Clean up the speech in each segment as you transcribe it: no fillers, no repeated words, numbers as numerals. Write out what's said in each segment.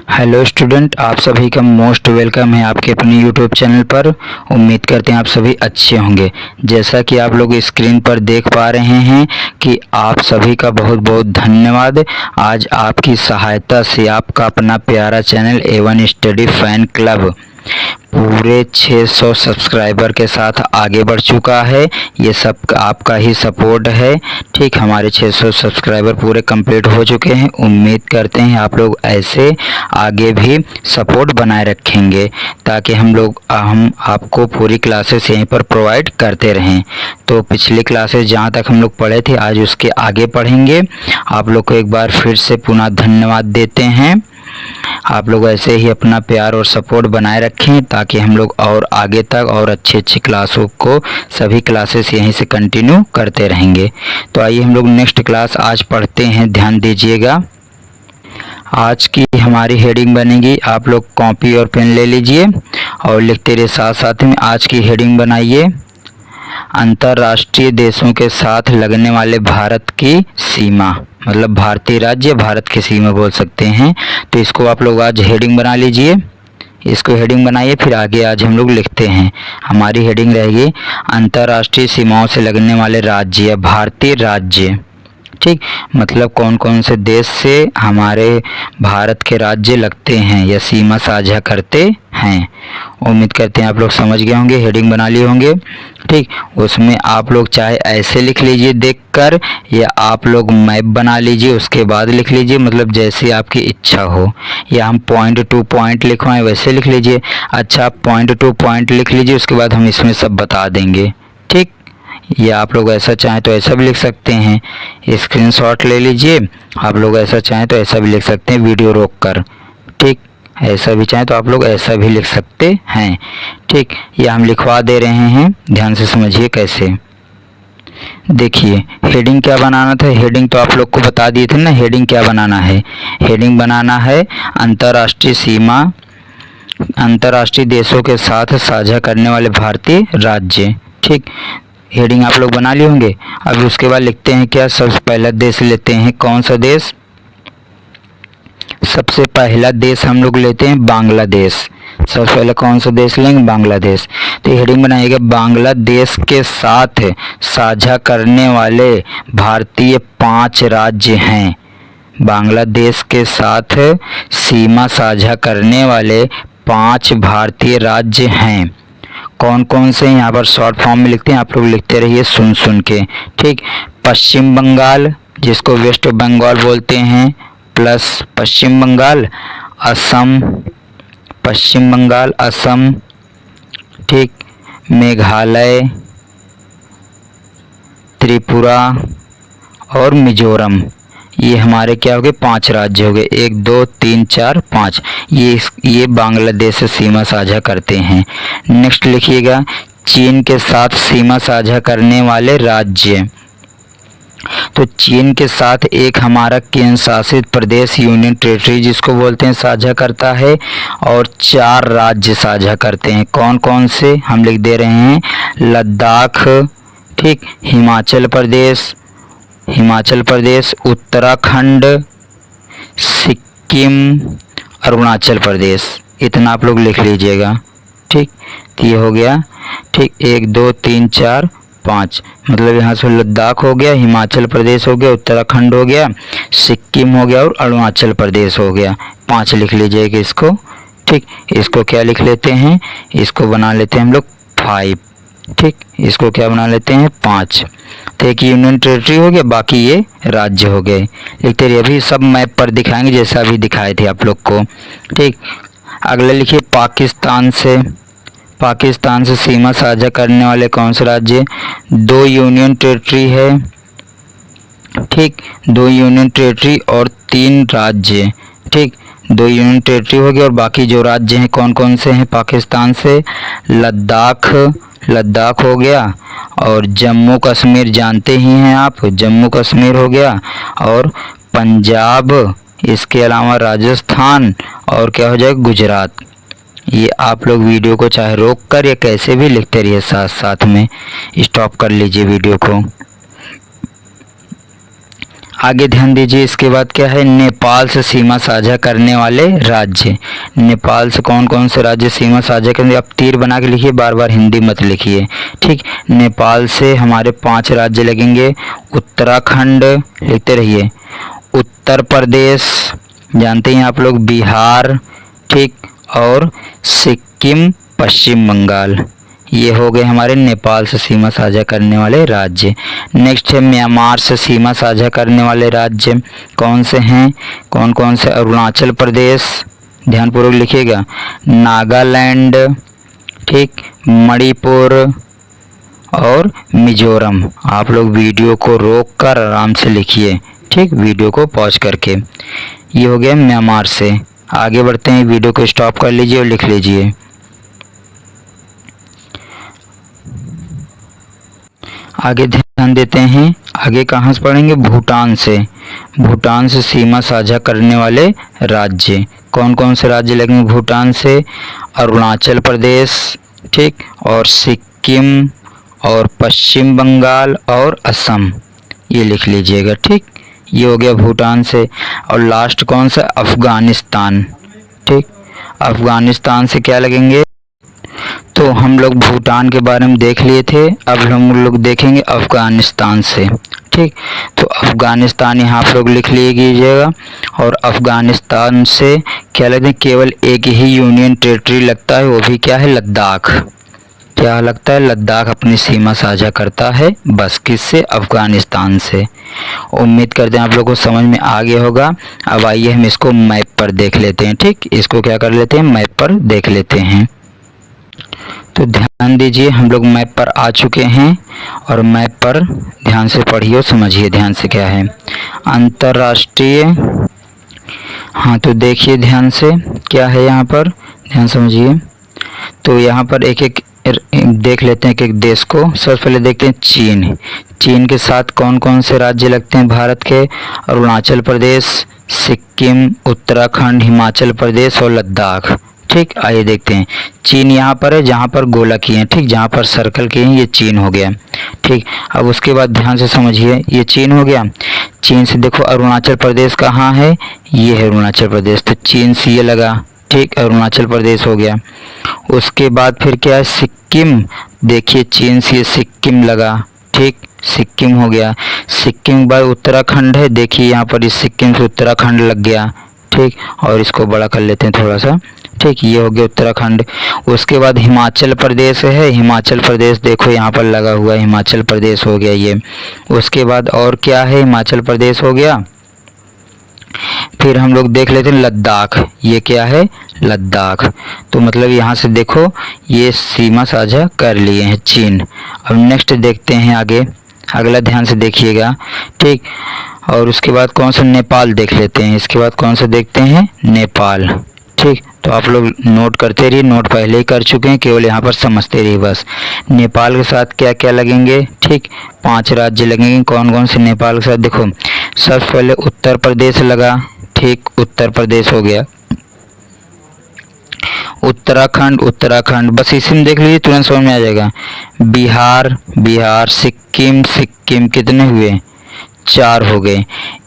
Hello student, आप सभी का मोस्ट वेलकम है आपके अपने यूट्यूब चैनल पर। उम्मीद करते हैं आप सभी अच्छे होंगे। जैसा कि आप लोग स्क्रीन पर देख पा रहे हैं कि आप सभी का बहुत बहुत धन्यवाद। आज आपकी सहायता से आपका अपना प्यारा channel A1 study fan club पूरे 600 सब्सक्राइबर के साथ आगे बढ़ चुका है। ये सब आपका ही सपोर्ट है। ठीक, हमारे 600 सब्सक्राइबर पूरे कंप्लीट हो चुके हैं। उम्मीद करते हैं आप लोग ऐसे आगे भी सपोर्ट बनाए रखेंगे ताकि हम आपको पूरी क्लासेस यहीं पर प्रोवाइड करते रहें। तो पिछली क्लासेस जहाँ तक हम लोग पढ़े थे आज उसके आगे पढ़ेंगे। आप लोग को एक बार फिर से पुनः धन्यवाद देते हैं। आप लोग ऐसे ही अपना प्यार और सपोर्ट बनाए रखें ताकि हम लोग और आगे तक और अच्छी क्लासों को सभी क्लासेस यहीं से कंटिन्यू करते रहेंगे। तो आइए हम लोग नेक्स्ट क्लास आज पढ़ते हैं, ध्यान दीजिएगा। आज की हमारी हेडिंग बनेगी, आप लोग कॉपी और पेन ले लीजिए और लिखते रहिए साथ साथ में। आज की हेडिंग बनाइए, अंतर्राष्ट्रीय देशों के साथ लगने वाले भारत की सीमा, मतलब भारतीय राज्य भारत की सीमा बोल सकते हैं। तो इसको आप लोग आज हेडिंग बना लीजिए, इसको हेडिंग बनाइए। फिर आगे आज हम लोग लिखते हैं। हमारी हेडिंग रहेगी अंतर्राष्ट्रीय सीमाओं से लगने वाले राज्य, भारतीय राज्य। ठीक, मतलब कौन कौन से देश से हमारे भारत के राज्य लगते हैं या सीमा साझा करते हैं। उम्मीद करते हैं आप लोग समझ गए होंगे, हेडिंग बना लिए होंगे। ठीक, उसमें आप लोग चाहे ऐसे लिख लीजिए देखकर या आप लोग मैप बना लीजिए उसके बाद लिख लीजिए, मतलब जैसे आपकी इच्छा हो। या हम पॉइंट टू पॉइंट लिखवाएं वैसे लिख लीजिए। अच्छा, आप पॉइंट टू पॉइंट लिख लीजिए, उसके बाद हम इसमें सब बता देंगे। ठीक, या आप लोग ऐसा चाहें तो ऐसा भी लिख सकते हैं, स्क्रीनशॉट ले लीजिए। आप लोग ऐसा चाहें तो ऐसा भी लिख सकते हैं वीडियो रोक कर। ठीक, ऐसा भी चाहें तो आप लोग ऐसा भी लिख सकते हैं। ठीक, ये हम लिखवा दे रहे हैं, ध्यान से समझिए कैसे। देखिए हेडिंग क्या बनाना था, हेडिंग तो आप लोग को बता दिए थे ना। हेडिंग क्या बनाना है, हेडिंग बनाना है अंतर्राष्ट्रीय सीमा, अंतर्राष्ट्रीय देशों के साथ साझा करने वाले भारतीय राज्य। ठीक, हेडिंग आप लोग बना लिए होंगे। अब उसके बाद लिखते हैं क्या, सबसे पहला देश लेते हैं। कौन सा देश, सबसे पहला देश हम लोग लेते हैं बांग्लादेश। सबसे पहले कौन सा देश लेंगे, बांग्लादेश। तो हेडिंग बनाइएगा, बांग्लादेश के साथ साझा करने वाले भारतीय 5 राज्य हैं। बांग्लादेश के साथ सीमा साझा करने वाले 5 भारतीय राज्य हैं। कौन कौन से यहाँ पर शॉर्ट फॉर्म में लिखते हैं, आप लोग लिखते रहिए सुन सुन के। ठीक, पश्चिम बंगाल जिसको वेस्ट बंगाल बोलते हैं, प्लस पश्चिम बंगाल, असम, पश्चिम बंगाल, असम, ठीक, मेघालय, त्रिपुरा और मिजोरम। ये हमारे क्या हो गए, 5 राज्य हो गए। 1 2 3 4 5, ये बांग्लादेश से सीमा साझा करते हैं। नेक्स्ट लिखिएगा, चीन के साथ सीमा साझा करने वाले राज्य। तो चीन के साथ एक हमारा केंद्र शासित प्रदेश, यूनियन टेरिटरी जिसको बोलते हैं, साझा करता है और 4 राज्य साझा करते हैं। कौन कौन से हम लिख दे रहे हैं, लद्दाख, ठीक, हिमाचल प्रदेश, उत्तराखंड, सिक्किम, अरुणाचल प्रदेश। इतना आप लोग लिख लीजिएगा। ठीक, तो ये हो गया। ठीक, 1 2 3 4 5, मतलब यहाँ से लद्दाख हो गया, हिमाचल प्रदेश हो गया, उत्तराखंड हो गया, सिक्किम हो गया और अरुणाचल प्रदेश हो गया। 5 लिख लीजिएगा इसको। ठीक, इसको क्या लिख लेते हैं, इसको बना लेते हैं हम लोग 5। ठीक, इसको क्या बना लेते हैं 5। तो एक यूनियन टेरिटरी हो गया, बाकी ये राज्य हो गए। लिखते रहिए, अभी सब मैप पर दिखाएंगे जैसा अभी दिखाए थे आप लोग को। ठीक, अगला लिखिए, पाकिस्तान से सीमा साझा करने वाले कौन से राज्य, 2 यूनियन टेरिटरी है। ठीक, 2 यूनियन टेरिटरी और 3 राज्य। ठीक, 2 यूनियन टेरिटरी हो गया और बाकी जो राज्य हैं कौन कौन से हैं पाकिस्तान से, लद्दाख हो गया और जम्मू कश्मीर जानते ही हैं आप, जम्मू कश्मीर हो गया और पंजाब, इसके अलावा राजस्थान और क्या हो जाएगा, गुजरात। ये आप लोग वीडियो को चाहे रोक कर या कैसे भी लिखते रहिए, साथ साथ में स्टॉप कर लीजिए वीडियो को। आगे ध्यान दीजिए, इसके बाद क्या है, नेपाल से सीमा साझा करने वाले राज्य। नेपाल से कौन कौन से राज्य सीमा साझा करेंगे, आप तीर बना के लिखिए, बार बार हिंदी मत लिखिए, ठीक। नेपाल से हमारे 5 राज्य लगेंगे। उत्तराखंड लिखते रहिए, उत्तर प्रदेश जानते हैं आप लोग, बिहार, ठीक, और सिक्किम, पश्चिम बंगाल, ये हो गए हमारे नेपाल से सीमा साझा करने वाले राज्य। नेक्स्ट है म्यांमार से सीमा साझा करने वाले राज्य। कौन से हैं, कौन कौन से, अरुणाचल प्रदेश, ध्यानपूर्वक लिखिएगा, नागालैंड, ठीक, मणिपुर और मिजोरम। आप लोग वीडियो को रोक कर आराम से लिखिए, ठीक, वीडियो को पॉज करके। ये हो गया म्यांमार से। आगे बढ़ते हैं, वीडियो को स्टॉप कर लीजिए और लिख लीजिए। आगे ध्यान देते हैं, आगे कहाँ से पढ़ेंगे, भूटान से। भूटान से सीमा साझा करने वाले राज्य, कौन कौन से राज्य लगेंगे भूटान से, अरुणाचल प्रदेश, ठीक, और सिक्किम और पश्चिम बंगाल और असम, ये लिख लीजिएगा, ठीक। ये हो गया भूटान से। और लास्ट कौन सा, अफ़गानिस्तान, ठीक। अफ़गानिस्तान से क्या लगेंगे, तो हम लोग भूटान के बारे में देख लिए थे, अब हम लोग देखेंगे अफ़गानिस्तान से, ठीक। तो अफ़गानिस्तान यहाँ आप लोग लिख लीजिएगा। और अफ़गानिस्तान से क्या लगता है, केवल एक ही यूनियन टेरिटरी लगता है, वो भी क्या है, लद्दाख। क्या लगता है, लद्दाख अपनी सीमा साझा करता है, बस किससे, अफ़गानिस्तान से। उम्मीद करते हैं आप लोगों को समझ में आ गया होगा। अब आइए हम इसको मैप पर देख लेते हैं, ठीक, इसको क्या कर लेते हैं, मैप पर देख लेते हैं। तो ध्यान दीजिए, हम लोग मैप पर आ चुके हैं और मैप पर ध्यान से पढ़िए और समझिए ध्यान से क्या है, अंतर्राष्ट्रीय। हाँ, तो देखिए ध्यान से क्या है यहाँ पर, ध्यान समझिए। तो यहाँ पर एक एक देख लेते हैं, एक एक देश को। सबसे पहले देखते हैं चीन। चीन के साथ कौन कौन से राज्य लगते हैं भारत के, अरुणाचल प्रदेश, सिक्किम, उत्तराखंड, हिमाचल प्रदेश और लद्दाख, ठीक। आइए देखते हैं, चीन यहाँ पर है जहाँ पर गोला किए हैं, ठीक, जहाँ पर सर्कल किए हैं, ये चीन हो गया, ठीक। अब उसके बाद ध्यान से समझिए, ये चीन हो गया। चीन से देखो अरुणाचल प्रदेश कहाँ है, ये है अरुणाचल प्रदेश, तो चीन से ये लगा, ठीक, अरुणाचल प्रदेश हो गया। उसके बाद फिर क्या है, सिक्किम, देखिए चीन से सिक्किम लगा, ठीक, सिक्किम हो गया। सिक्किम के बाद उत्तराखंड है, देखिए यहाँ पर इस सिक्किम से उत्तराखंड लग गया, ठीक। और इसको बड़ा कर लेते हैं थोड़ा सा, ठीक, ये हो गया उत्तराखंड। उसके बाद हिमाचल प्रदेश है, हिमाचल प्रदेश देखो यहाँ पर लगा हुआ है, हिमाचल प्रदेश हो गया ये। उसके बाद और क्या है, हिमाचल प्रदेश हो गया। फिर हम लोग देख लेते हैं लद्दाख, ये क्या है, लद्दाख। तो मतलब यहाँ से देखो ये सीमा साझा कर लिए हैं चीन। अब नेक्स्ट देखते हैं आगे, अगला ध्यान से देखिएगा, ठीक। और उसके बाद कौन सा, नेपाल देख लेते हैं। इसके बाद कौन सा देखते हैं, नेपाल, ठीक। तो आप लोग नोट करते रहिए, नोट पहले ही कर चुके हैं, केवल यहाँ पर समझते रहिए बस। नेपाल के साथ क्या क्या लगेंगे, ठीक, 5 राज्य लगेंगे। कौन कौन से नेपाल के साथ, देखो सबसे पहले उत्तर प्रदेश लगा, ठीक, उत्तर प्रदेश हो गया। उत्तराखंड, उत्तराखंड, बस इसी में देख लीजिए तुरंत समझ में आ जाएगा। बिहार, बिहार, सिक्किम, सिक्किम, कितने हुए, 4 हो गए।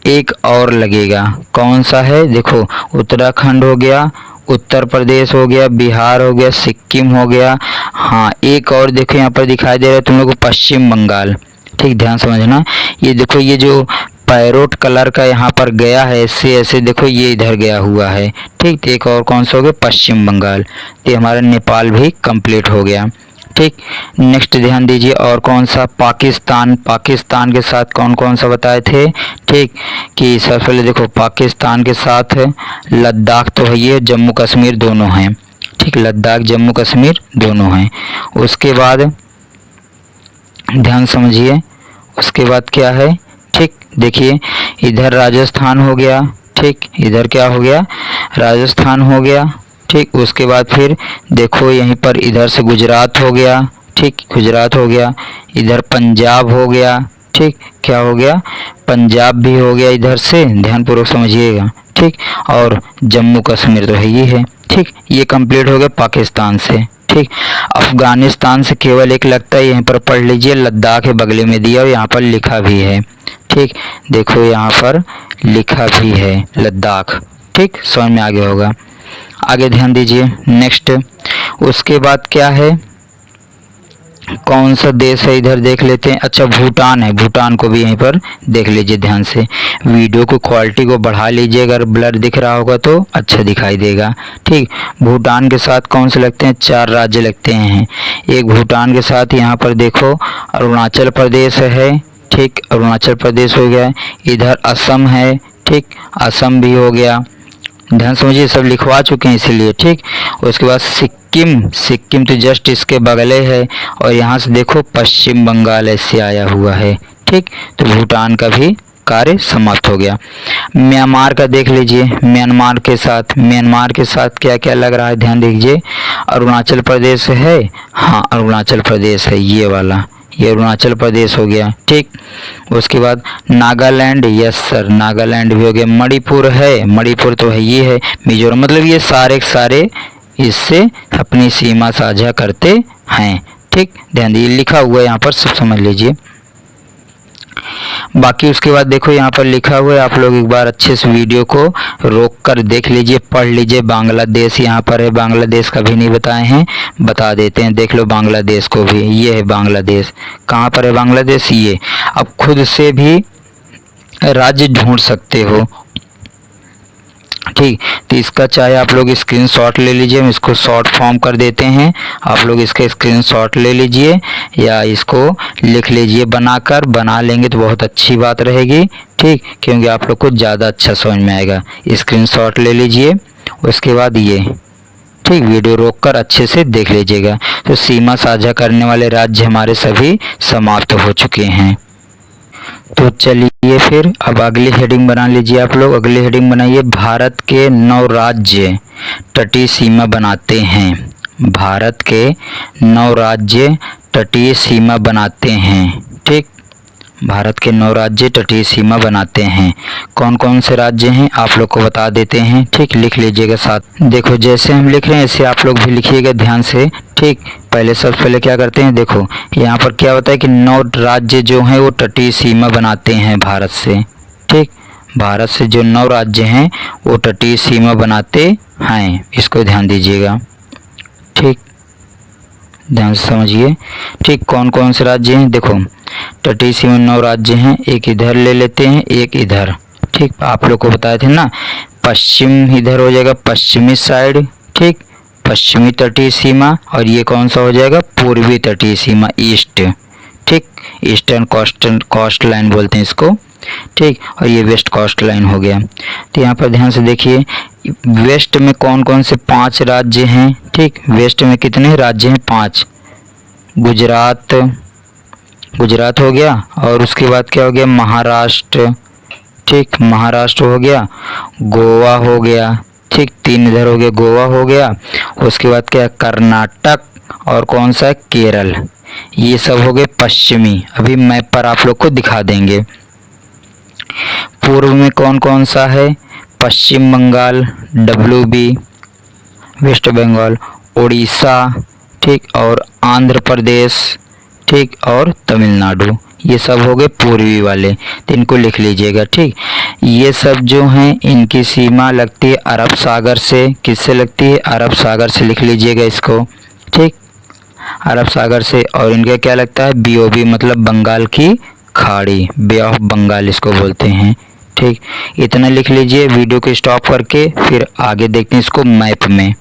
एक और लगेगा, कौन सा है, देखो उत्तराखंड हो गया, उत्तर प्रदेश हो गया, बिहार हो गया, सिक्किम हो गया। हाँ, एक और देखो यहाँ पर दिखाई दे रहा है तुम लोग को, पश्चिम बंगाल, ठीक, ध्यान समझना। ये देखो ये जो पैरोट कलर का यहाँ पर गया है, ऐसे ऐसे देखो ये इधर गया हुआ है, ठीक। तो एक और कौन सा हो गया, पश्चिम बंगाल। तो हमारा नेपाल भी कंप्लीट हो गया, ठीक। नेक्स्ट ध्यान दीजिए, और कौन सा, पाकिस्तान। पाकिस्तान के साथ कौन कौन सा बताए थे, ठीक, कि सबसे पहले देखो पाकिस्तान के साथ लद्दाख तो है, ये जम्मू कश्मीर दोनों हैं, ठीक, लद्दाख जम्मू कश्मीर दोनों हैं। उसके बाद ध्यान समझिए, उसके बाद क्या है, ठीक, देखिए इधर राजस्थान हो गया, ठीक, इधर क्या हो गया, राजस्थान हो गया, ठीक। उसके बाद फिर देखो यहीं पर इधर से गुजरात हो गया, ठीक, गुजरात हो गया। इधर पंजाब हो गया, ठीक, क्या हो गया, पंजाब भी हो गया इधर से, ध्यानपूर्वक समझिएगा, ठीक। और जम्मू कश्मीर तो है ही है, ठीक। ये कंप्लीट हो गया पाकिस्तान से, ठीक। अफगानिस्तान से केवल एक लगता है, यहीं पर पढ़ लीजिए, लद्दाख है बगले में दिया और यहाँ पर लिखा भी है। ठीक, देखो यहाँ पर लिखा भी है लद्दाख। ठीक, समझ में आ गया होगा। आगे ध्यान दीजिए। नेक्स्ट उसके बाद क्या है, कौन सा देश है इधर देख लेते हैं। अच्छा, भूटान है, भूटान को भी यहीं पर देख लीजिए ध्यान से। वीडियो को क्वालिटी को बढ़ा लीजिए, अगर ब्लर दिख रहा होगा तो अच्छा दिखाई देगा। ठीक, भूटान के साथ कौन से लगते हैं, 4 राज्य लगते हैं। एक भूटान के साथ यहाँ पर देखो अरुणाचल प्रदेश है। ठीक, अरुणाचल प्रदेश हो गया। इधर असम है। ठीक, असम भी हो गया। ध्यान समझिए, सब लिखवा चुके हैं इसीलिए। ठीक, उसके बाद सिक्किम, सिक्किम तो जस्ट इसके बगले है। और यहाँ से देखो पश्चिम बंगाल ऐसे आया हुआ है। ठीक, तो भूटान का भी कार्य समाप्त हो गया। म्यांमार का देख लीजिए, म्यांमार के साथ क्या क्या लग रहा है ध्यान दीजिए। अरुणाचल प्रदेश है, हाँ अरुणाचल प्रदेश है, ये वाला, ये अरुणाचल प्रदेश हो गया। ठीक, उसके बाद नागालैंड, यस सर नागालैंड भी हो गया। मणिपुर है, मणिपुर तो है, ये है मिजोरम। मतलब ये सारे के सारे इससे अपनी सीमा साझा करते हैं। ठीक, ध्यान दीजिए, लिखा हुआ है यहाँ पर, सब समझ लीजिए। बाकी उसके बाद देखो यहाँ पर लिखा हुआ है, आप लोग एक बार अच्छे से वीडियो को रोक कर देख लीजिए, पढ़ लीजिए। बांग्लादेश यहाँ पर है, बांग्लादेश का भी नहीं बताए हैं, बता देते हैं। देख लो बांग्लादेश को भी, ये है बांग्लादेश। कहाँ पर है बांग्लादेश, ये। अब खुद से भी राज्य ढूंढ सकते हो। ठीक, तो इसका चाहे आप लोग स्क्रीनशॉट ले लीजिए, हम इसको शॉर्ट फॉर्म कर देते हैं। आप लोग इसका स्क्रीनशॉट ले लीजिए या इसको लिख लीजिए, बना लेंगे तो बहुत अच्छी बात रहेगी। ठीक, क्योंकि आप लोग को ज़्यादा अच्छा समझ में आएगा। स्क्रीनशॉट ले लीजिए, उसके बाद ये, ठीक, वीडियो रोककर अच्छे से देख लीजिएगा। तो सीमा साझा करने वाले राज्य हमारे सभी समाप्त हो चुके हैं। तो चलिए फिर अब अगली हेडिंग बना लीजिए आप लोग। अगली हेडिंग बनाइए, भारत के 9 राज्य तटीय सीमा बनाते हैं। भारत के 9 राज्य तटीय सीमा बनाते हैं। ठीक, भारत के 9 राज्य तटीय सीमा बनाते हैं। कौन कौन से राज्य हैं आप लोग को बता देते हैं। ठीक, लिख लीजिएगा साथ। देखो जैसे हम लिख रहे हैं ऐसे आप लोग भी लिखिएगा ध्यान से। ठीक, पहले सबसे पहले क्या करते हैं, देखो यहाँ पर क्या होता है कि 9 राज्य जो हैं वो तटीय सीमा बनाते हैं भारत से। ठीक, भारत से जो 9 राज्य हैं वो तटीय सीमा बनाते हैं, इसको ध्यान दीजिएगा। ठीक, ध्यान से समझिए। ठीक, कौन कौन से राज्य हैं, देखो तटीय सीमा 9 राज्य हैं। एक इधर ले लेते हैं, एक इधर। ठीक, आप लोग को बताए थे ना, पश्चिम इधर हो जाएगा, पश्चिमी साइड। ठीक, पश्चिमी तटीय सीमा। और ये कौन सा हो जाएगा, पूर्वी तटीय सीमा, ईस्ट। ठीक, ईस्टर्न कोस्ट लाइन बोलते हैं इसको। ठीक, और ये वेस्ट कोस्ट लाइन हो गया। तो यहाँ पर ध्यान से देखिए, वेस्ट में कौन कौन से 5 राज्य हैं। ठीक, वेस्ट में कितने राज्य हैं, 5। गुजरात हो गया, और उसके बाद क्या हो गया, महाराष्ट्र। ठीक, महाराष्ट्र हो गया, गोवा हो गया। ठीक, 3 इधर हो गया, गोवा हो गया। उसके बाद क्या, कर्नाटक, और कौन सा है, केरल। ये सब हो गए पश्चिमी। अभी मैप पर आप लोग को दिखा देंगे। पूर्व में कौन कौन सा है, पश्चिम बंगाल, WB, वेस्ट बंगाल, उड़ीसा। ठीक, और आंध्र प्रदेश। ठीक, और तमिलनाडु। ये सब हो गए पूर्वी वाले, तो इनको लिख लीजिएगा। ठीक, ये सब जो हैं इनकी सीमा लगती है अरब सागर से। किससे लगती है, अरब सागर से, लिख लीजिएगा इसको। ठीक, अरब सागर से। और इनका क्या लगता है, BOB, मतलब बंगाल की खाड़ी, बे ऑफ बंगाल इसको बोलते हैं। ठीक, इतना लिख लीजिए। वीडियो को स्टॉप करके फिर आगे देखते हैं इसको मैप में।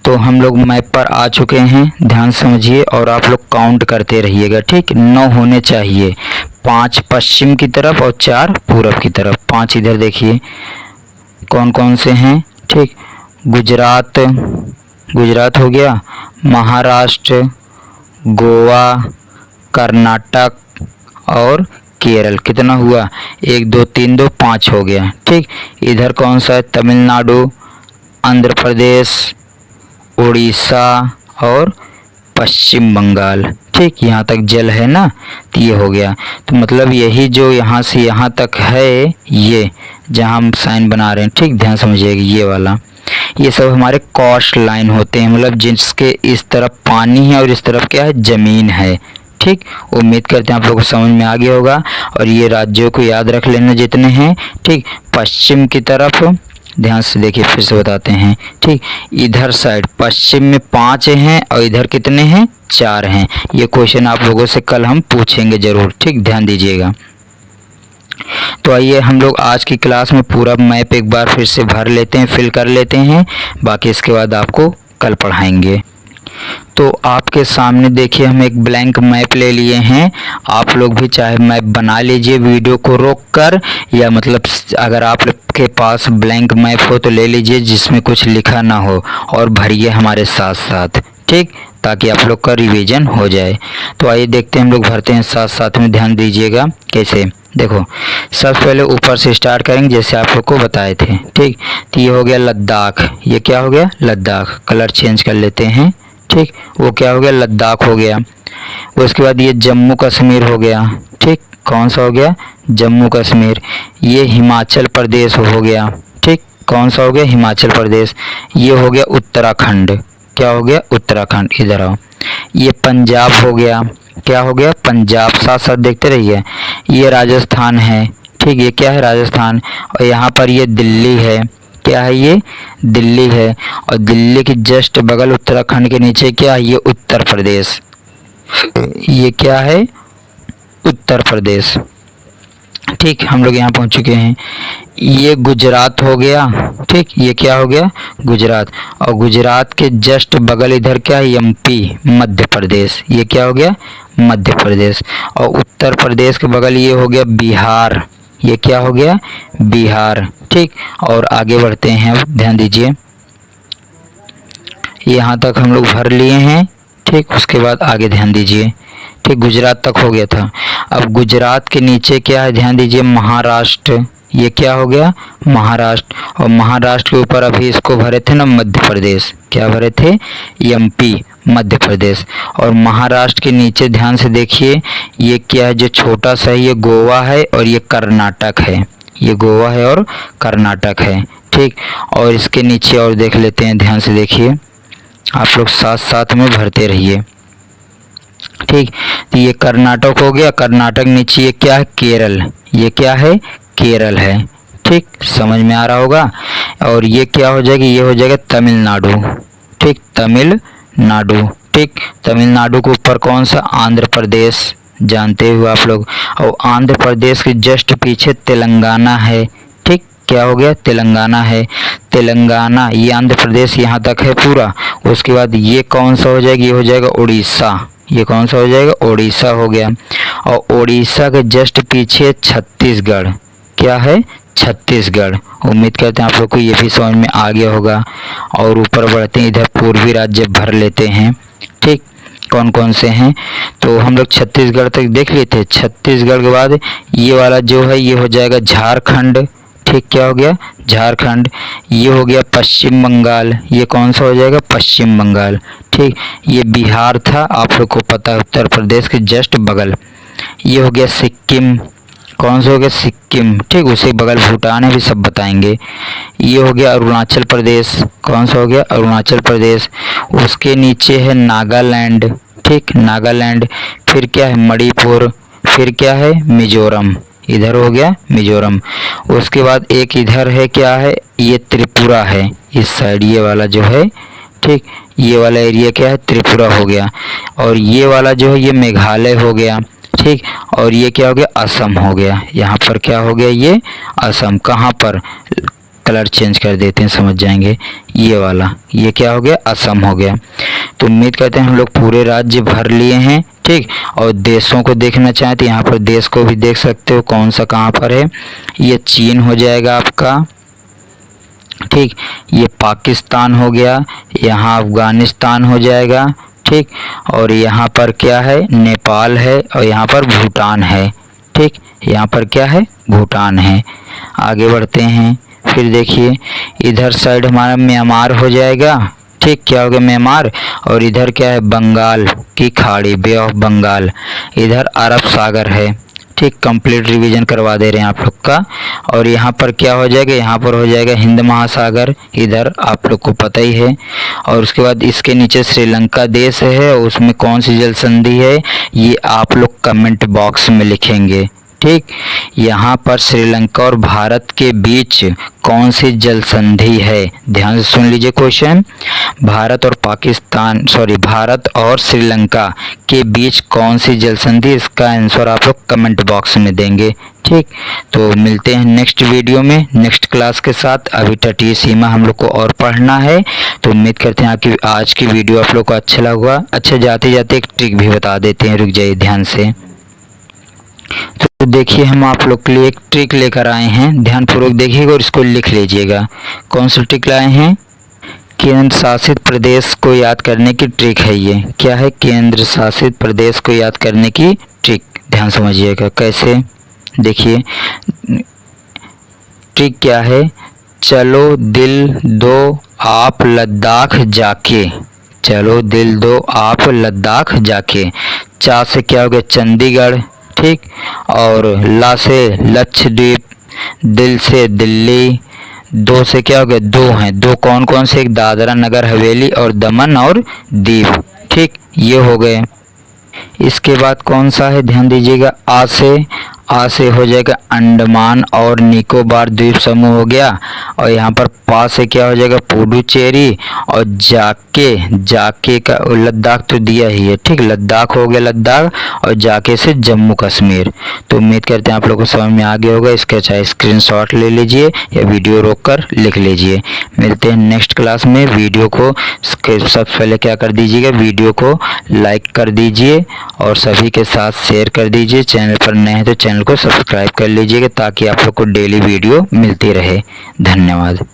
तो हम लोग मैप पर आ चुके हैं, ध्यान समझिए और आप लोग काउंट करते रहिएगा। ठीक, 9 होने चाहिए, 5 पश्चिम की तरफ और 4 पूरब की तरफ। 5 इधर देखिए कौन कौन से हैं। ठीक, गुजरात हो गया, महाराष्ट्र, गोवा, कर्नाटक और केरल। कितना हुआ, 1 2 3 2 5 हो गया। ठीक, इधर कौन सा है, तमिलनाडु, आंध्र प्रदेश, उड़ीसा और पश्चिम बंगाल। ठीक, यहाँ तक जल है ना, तो ये हो गया। तो मतलब यही जो यहाँ से यहाँ तक है, ये जहाँ हम साइन बना रहे हैं। ठीक, ध्यान समझिएगा, ये वाला। ये सब हमारे कोस्ट लाइन होते हैं, मतलब जिसके इस तरफ पानी है और इस तरफ क्या है, ज़मीन है। ठीक, उम्मीद करते हैं आप लोगों को समझ में आ गया होगा। और ये राज्यों को याद रख लेना जितने हैं। ठीक, पश्चिम की तरफ ध्यान से देखिए, फिर से बताते हैं। ठीक, इधर साइड पश्चिम में 5 हैं और इधर कितने हैं, 4 हैं। ये क्वेश्चन आप लोगों से कल हम पूछेंगे ज़रूर। ठीक, ध्यान दीजिएगा। तो आइए हम लोग आज की क्लास में पूरा मैप एक बार फिर से भर लेते हैं, फिल कर लेते हैं। बाकी इसके बाद आपको कल पढ़ाएंगे। तो आपके सामने देखिए हम एक ब्लैंक मैप ले लिए हैं। आप लोग भी चाहे मैप बना लीजिए वीडियो को रोक कर, या मतलब अगर आपके पास ब्लैंक मैप हो तो ले लीजिए जिसमें कुछ लिखा ना हो, और भरिए हमारे साथ साथ। ठीक, ताकि आप लोग का रिवीजन हो जाए। तो आइए देखते हैं, हम लोग भरते हैं साथ साथ में। ध्यान दीजिएगा कैसे। देखो, सबसे पहले ऊपर से स्टार्ट करेंगे जैसे आप लोग को बताए थे। ठीक, तो ये हो गया लद्दाख। ये क्या हो गया, लद्दाख। कलर चेंज कर लेते हैं। ठीक, वो क्या हो गया, लद्दाख हो गया। उसके बाद ये जम्मू कश्मीर हो गया। ठीक, कौन सा हो गया, जम्मू कश्मीर। ये हिमाचल प्रदेश हो गया। ठीक, कौन सा हो गया, हिमाचल प्रदेश। ये हो गया उत्तराखंड। क्या हो गया, उत्तराखंड। इधर आओ, ये पंजाब हो गया। क्या हो गया, पंजाब। साथ साथ देखते रहिए। ये राजस्थान है। ठीक, ये क्या है, राजस्थान। और यहाँ पर ये दिल्ली है। क्या है, ये दिल्ली है। और दिल्ली के जस्ट बगल उत्तराखंड के नीचे क्या है, ये उत्तर प्रदेश। ये क्या है, उत्तर प्रदेश। ठीक, हम लोग यहाँ पहुँच चुके हैं। ये गुजरात हो गया। ठीक, ये क्या हो गया, गुजरात। और गुजरात के जस्ट बगल इधर क्या है, एमपी, मध्य प्रदेश। ये क्या हो गया, मध्य प्रदेश। और उत्तर प्रदेश के बगल ये हो गया बिहार। ये क्या हो गया, बिहार। ठीक, और आगे बढ़ते हैं। अब ध्यान दीजिए, यहाँ तक हम लोग भर लिए हैं। ठीक, उसके बाद आगे ध्यान दीजिए। ठीक, गुजरात तक हो गया था। अब गुजरात के नीचे क्या है, ध्यान दीजिए, महाराष्ट्र। ये क्या हो गया, महाराष्ट्र। और महाराष्ट्र के ऊपर अभी इसको भरे थे ना, मध्य प्रदेश। क्या भरे थे, एमपी, मध्य प्रदेश। और महाराष्ट्र के नीचे ध्यान से देखिए, ये क्या है, जो छोटा सा है, ये गोवा है और ये कर्नाटक है। ये गोवा है और कर्नाटक है। ठीक, और इसके नीचे और देख लेते हैं, ध्यान से देखिए, आप लोग साथ साथ में भरते रहिए। ठीक, तो ये कर्नाटक हो गया। कर्नाटक नीचे ये क्या है, केरल। ये क्या है, केरल है। ठीक, समझ में आ रहा होगा। और ये क्या हो जाएगी, ये हो जाएगा तमिलनाडु। ठीक, तमिलनाडु। ठीक, तमिलनाडु के ऊपर कौन सा, आंध्र प्रदेश, जानते हो आप लोग। और आंध्र प्रदेश के जस्ट पीछे तेलंगाना है। ठीक, क्या हो गया, तेलंगाना है। तेलंगाना, ये आंध्र प्रदेश यहाँ तक है पूरा। उसके बाद ये कौन सा हो जाएगा, ये हो जाएगा उड़ीसा। ये कौन सा हो जाएगा, उड़ीसा हो गया। और उड़ीसा के जस्ट पीछे छत्तीसगढ़। क्या है, छत्तीसगढ़। उम्मीद करते हैं आप लोग को ये भी समझ में आ गया होगा। और ऊपर बढ़ते हैं, इधर पूर्वी राज्य भर लेते हैं। ठीक, कौन कौन से हैं, तो हम लोग छत्तीसगढ़ तक देख लिए थे। छत्तीसगढ़ के बाद ये वाला जो है, ये हो जाएगा झारखंड। ठीक, क्या हो गया, झारखंड। ये हो गया पश्चिम बंगाल। ये कौन सा हो जाएगा, पश्चिम बंगाल। ठीक, ये बिहार था, आप लोग को पता है, उत्तर प्रदेश के जस्ट बगल। ये हो गया सिक्किम। कौन सा हो गया, सिक्किम। ठीक, उसी बगल भूटान है, भी सब बताएंगे। ये हो गया अरुणाचल प्रदेश। कौन सा हो गया, अरुणाचल प्रदेश। उसके नीचे है नागालैंड। ठीक, नागालैंड। फिर क्या है, मणिपुर। फिर क्या है, मिजोरम। इधर हो गया मिजोरम। उसके बाद एक इधर है, क्या है, ये त्रिपुरा है, इस साइड ये वाला जो है। ठीक, ये वाला एरिया क्या है, त्रिपुरा हो गया। और ये वाला जो है, ये मेघालय हो गया। ठीक, और ये क्या हो गया, असम हो गया। यहाँ पर क्या हो गया, ये असम। कहाँ पर, कलर चेंज कर देते हैं, समझ जाएंगे। ये वाला, ये क्या हो गया, असम हो गया। तो उम्मीद करते हैं हम लोग पूरे राज्य भर लिए हैं। ठीक, और देशों को देखना चाहें तो यहाँ पर देश को भी देख सकते हो, कौन सा कहाँ पर है। ये चीन हो जाएगा आपका। ठीक, ये पाकिस्तान हो गया। यहाँ अफगानिस्तान हो जाएगा। ठीक, और यहाँ पर क्या है, नेपाल है। और यहाँ पर भूटान है। ठीक, यहाँ पर क्या है, भूटान है। आगे बढ़ते हैं, फिर देखिए इधर साइड हमारा म्यांमार हो जाएगा। ठीक, क्या हो गया, म्यांमार। और इधर क्या है, बंगाल की खाड़ी, बे ऑफ बंगाल। इधर अरब सागर है। ठीक, कंप्लीट रिवीजन करवा दे रहे हैं आप लोग का। और यहाँ पर क्या हो जाएगा, यहाँ पर हो जाएगा हिंद महासागर, इधर आप लोग को पता ही है। और उसके बाद इसके नीचे श्रीलंका देश है, उसमें कौन सी जल संधि है ये आप लोग कमेंट बॉक्स में लिखेंगे। ठीक, यहाँ पर श्रीलंका और भारत के बीच कौन सी जल संधि है, ध्यान से सुन लीजिए क्वेश्चन। भारत और श्रीलंका के बीच कौन सी जल संधि, इसका आंसर आप लोग कमेंट बॉक्स में देंगे। ठीक, तो मिलते हैं नेक्स्ट वीडियो में नेक्स्ट क्लास के साथ। अभी तटीय सीमा हम लोग को और पढ़ना है, तो उम्मीद करते हैं कि आज की वीडियो आप लोग को अच्छा लगा होगा। अच्छा, जाते जाते एक ट्रिक भी बता देते हैं, रुक जाइए ध्यान से। तो देखिए, हम आप लोग के लिए एक ट्रिक लेकर आए हैं, ध्यानपूर्वक देखिएगा और इसको लिख लीजिएगा। कौन सी ट्रिक लाए हैं, केंद्र शासित प्रदेश को याद करने की ट्रिक है। ये क्या है, केंद्र शासित प्रदेश को याद करने की ट्रिक। ध्यान समझिएगा कैसे, देखिए ट्रिक क्या है। चलो दिल दो आप लद्दाख जाके, चलो दिल दो आप लद्दाख जाके। चा से क्या हो गया, चंडीगढ़। ठीक, और ला से लक्षद्वीप, दिल से दिल्ली, दो से क्या हो गया, दो हैं, दो कौन कौन से, एक दादरा नगर हवेली और दमन और दीव। ठीक, ये हो गए। इसके बाद कौन सा है, ध्यान दीजिएगा। आ से हो जाएगा अंडमान और निकोबार द्वीप समूह हो गया। और यहाँ पर पा से क्या हो जाएगा, पुडुचेरी। और जाके का लद्दाख तो दिया ही है। ठीक, लद्दाख हो गया लद्दाख, और जाके से जम्मू कश्मीर। तो उम्मीद करते हैं आप लोगों को समझ में आ गया होगा। इसका चाहे स्क्रीनशॉट ले लीजिए या वीडियो रोक कर लिख लीजिए। मिलते हैं नेक्स्ट क्लास में। वीडियो को सबसे पहले क्या कर दीजिएगा, वीडियो को लाइक कर दीजिए और सभी के साथ शेयर कर दीजिए। चैनल पर नए हैं तो चैनल को सब्सक्राइब कर लीजिएगा ताकि आप लोग को डेली वीडियो मिलती रहे। धन्यवाद।